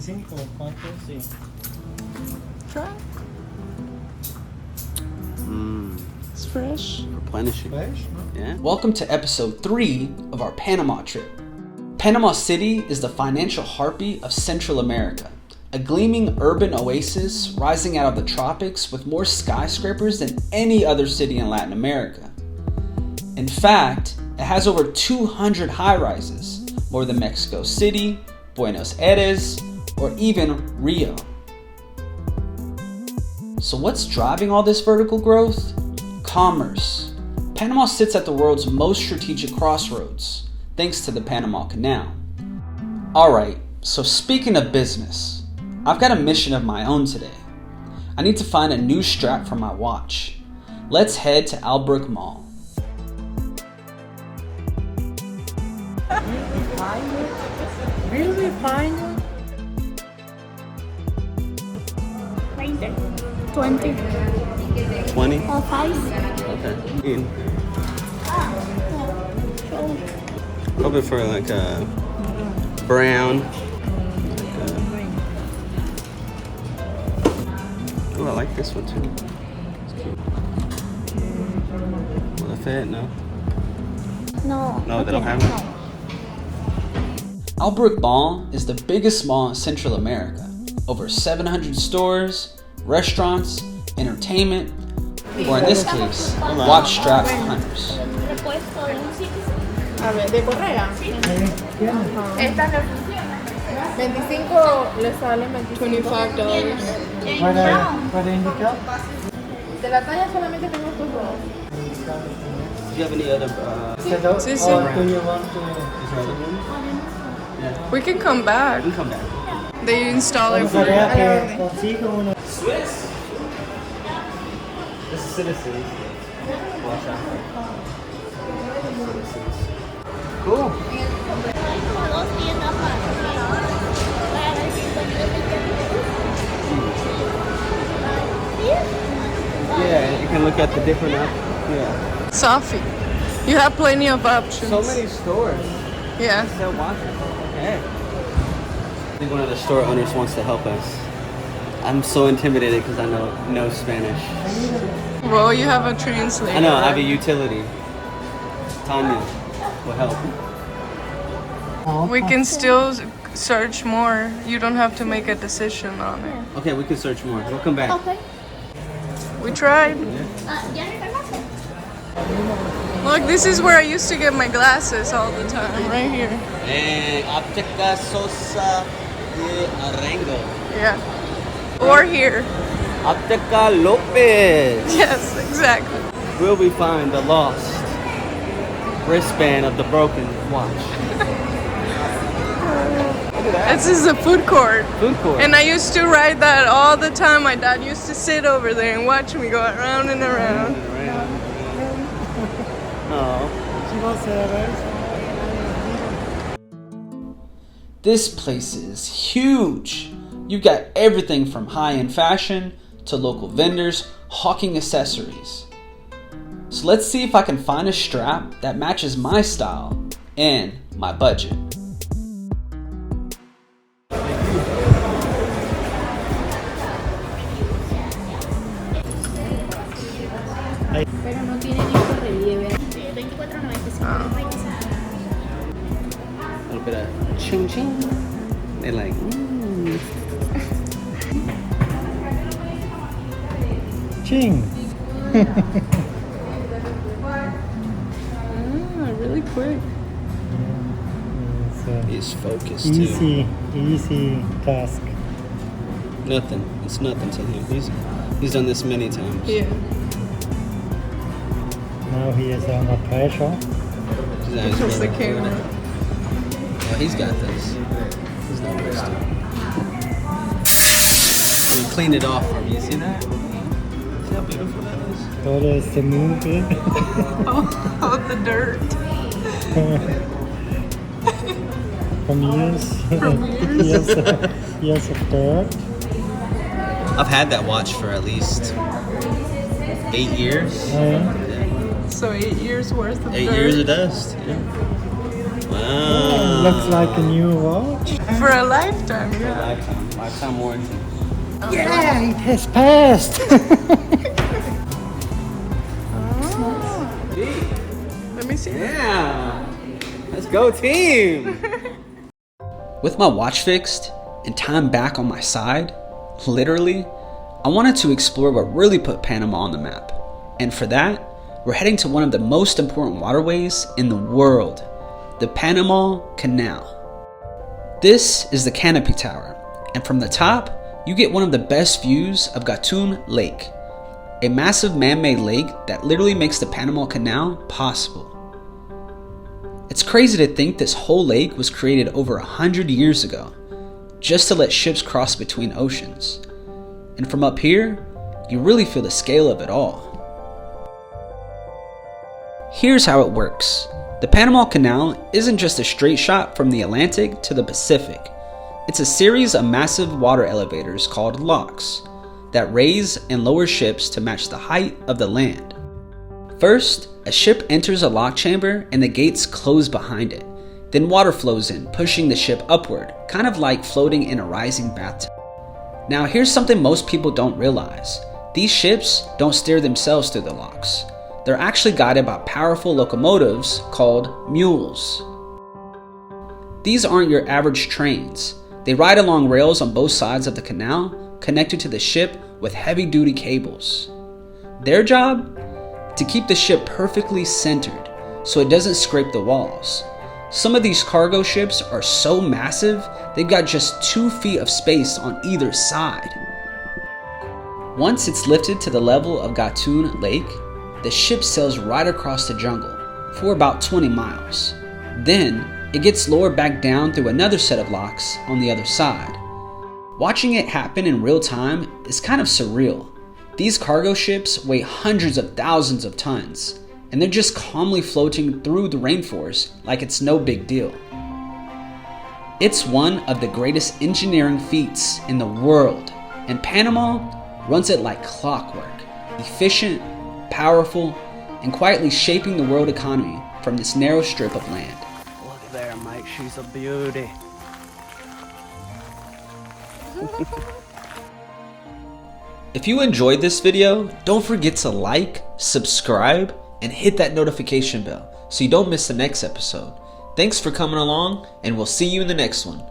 25 o cuánto? Sí. Try. It's fresh. Replenishing. Fresh? Yeah. Welcome to episode 3 of our Panama trip. Panama City is the financial heartbeat of Central America, a gleaming urban oasis rising out of the tropics with more skyscrapers than any other city in Latin America. In fact, it has over 200 high-rises, more than Mexico City, Buenos Aires, or even Rio. So what's driving all this vertical growth? Commerce. Panama sits at the world's most strategic crossroads, thanks to the Panama Canal. Alright, so speaking of business, I've got a mission of my own today. I need to find a new strap for my watch. Let's head to Albrook Mall. Really fine. Right there. 20. 20? Or 5. Okay. In. Hoping for like a brown. Oh, I like this one too. It's cute. Will it fit? No. No, they don't have it. Albrook Mall is the biggest mall in Central America. Over 700 stores, restaurants, entertainment, or in this case, watch strap hunters. A ver, de correa. Esta no funciona. 25 le sale $25. ¿Para indicar? De la talla solamente tengo estos dos. Do you have any other? Sí, sí. Or do you want to... We can come back. We can come back. They install it for Gustaría que consiga uno. Swiss. This is Citizens. Watch out. Cool. Yeah, you can look at the different yeah. Safi. You have plenty of options. So many stores. Yeah. Sell watches. Okay. I think one of the store owners wants to help us. I'm so intimidated because I know no Spanish. Well, you have a translator. I know, I have a utility. Tanya will help. We can still search more. You don't have to make a decision on it. Okay, we can search more. We'll come back. Okay. We tried. Look, this is where I used to get my glasses all the time, right here. And Optica Sosa de Arango. Yeah. Or here. Optica Lopez. Yes, exactly. Will we find the lost wristband of the broken watch? This is a food court. Food court. And I used to ride that all the time. My dad used to sit over there and watch me go around and around. This place is huge. You've got everything from high-end fashion to local vendors hawking accessories. So let's see if I can find a strap that matches my style and my budget. Pero no tiene ningún relieve. Sí, 24.95. A little bit of ching ching. They're like, Ching. Really quick. He's focused too. Easy task. Nothing. It's nothing to him. He's done this many times. Yeah. Now he is under pressure. Because the camera. Oh, he's got this. He's not wasted. We cleaned it off for me. You see that? See how beautiful that is? Todo este movie. Oh, the dirt. From years. From years. Years of dirt. I've had that watch for at least 8 years. Yeah. So 8 years worth of 8 dirt. years of dust. Yeah. Wow. Looks like a new watch. For a lifetime, yeah. Lifetime warranty. Yeah, it has passed. Let me see. Yeah. Let's go, team. With my watch fixed and time back on my side, literally, I wanted to explore what really put Panama on the map. And for that, we're heading to one of the most important waterways in the world, the Panama Canal. This is the Canopy Tower, and from the top, you get one of the best views of Gatun Lake, a massive man-made lake that literally makes the Panama Canal possible. It's crazy to think this whole lake was created over 100 years ago, just to let ships cross between oceans. And from up here, you really feel the scale of it all. Here's how it works. The Panama Canal isn't just a straight shot from the Atlantic to the Pacific. It's a series of massive water elevators called locks that raise and lower ships to match the height of the land. First, a ship enters a lock chamber and the gates close behind it. Then water flows in, pushing the ship upward, kind of like floating in a rising bathtub. Now here's something most people don't realize. These ships don't steer themselves through the locks. They're actually guided by powerful locomotives called mules. These aren't your average trains. They ride along rails on both sides of the canal, connected to the ship with heavy-duty cables. Their job? To keep the ship perfectly centered so it doesn't scrape the walls. Some of these cargo ships are so massive, they've got just 2 feet of space on either side. Once it's lifted to the level of Gatun Lake, the ship sails right across the jungle for about 20 miles. Then, it gets lowered back down through another set of locks on the other side. Watching it happen in real time is kind of surreal. These cargo ships weigh hundreds of thousands of tons, and they're just calmly floating through the rainforest like it's no big deal. It's one of the greatest engineering feats in the world, and Panama runs it like clockwork, efficient, powerful, and quietly shaping the world economy from this narrow strip of land. Look there, Mike. She's a beauty. If you enjoyed this video, don't forget to like, subscribe, and hit that notification bell so you don't miss the next episode. Thanks for coming along, and we'll see you in the next one.